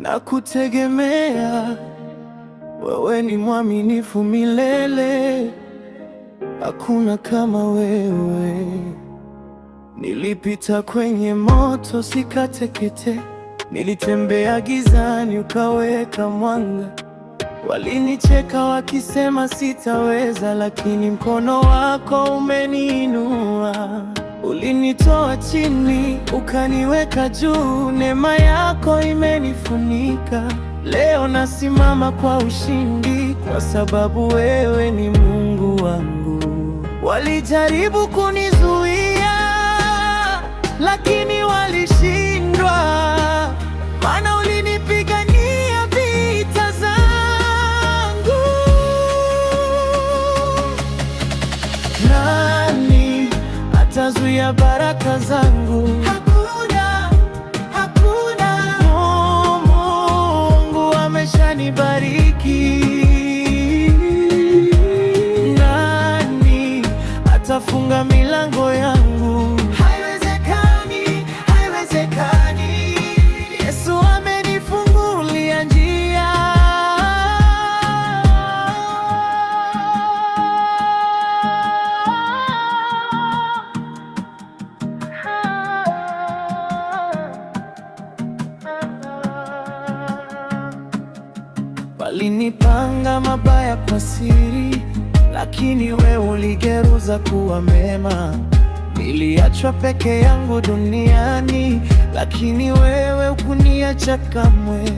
na kutegemea. Wewe ni mwaminifu milele, hakuna kama wewe. Nilipita kwenye moto sikatekete, nilitembea gizani ukaweka mwanga. Walinicheka wakisema sitaweza, lakini mkono wako umeniinua. Ulinitoa chini ukaniweka juu, neema yako imenifunika. Leo nasimama kwa ushindi, kwa sababu wewe ni Mungu wangu. Walijaribu kunizuia, lakini walishindwa, maana ulinipigania vita zangu. Nani atazuia baraka zangu? Hakuna, hakuna. Mungu ameshanibariki. Nani atafunga milango yangu? Haiwezekani, haiwezekani. Yesu amenifungulia njia. Walinipanga mabaya kwa siri, lakini wewe uligeuza kuwa mema. Niliachwa peke yangu duniani, lakini wewe hukuniacha kamwe.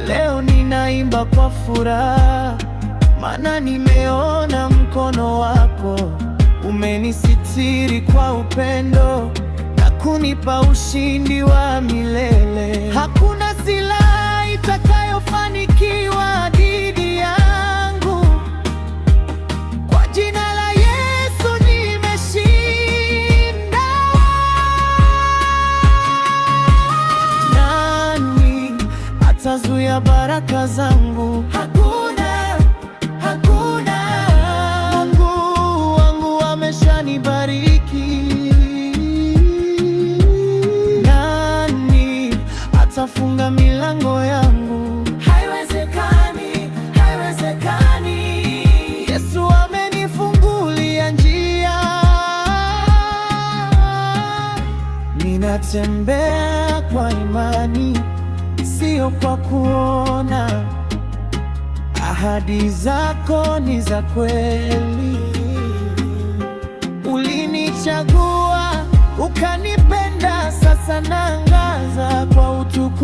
Leo ninaimba kwa furaha, maana nimeona mkono wako. Umenisitiri kwa upendo na kunipa ushindi wa milele. Hakuna silaha itakayofanikiwa dhidi yangu. Kwa jina la Yesu nimeshinda. Nani atazuia baraka zangu? Hakuna, hakuna. Mungu wangu ameshanibariki. Nani atafunga milango yangu? Haiwezekani, haiwezekani. Yesu amenifungulia njia. Ninatembea kwa imani, sio kwa kuona. Ahadi zako ni za kweli. Ulinichagua ukanipenda, sasa naangaza kwa utukufu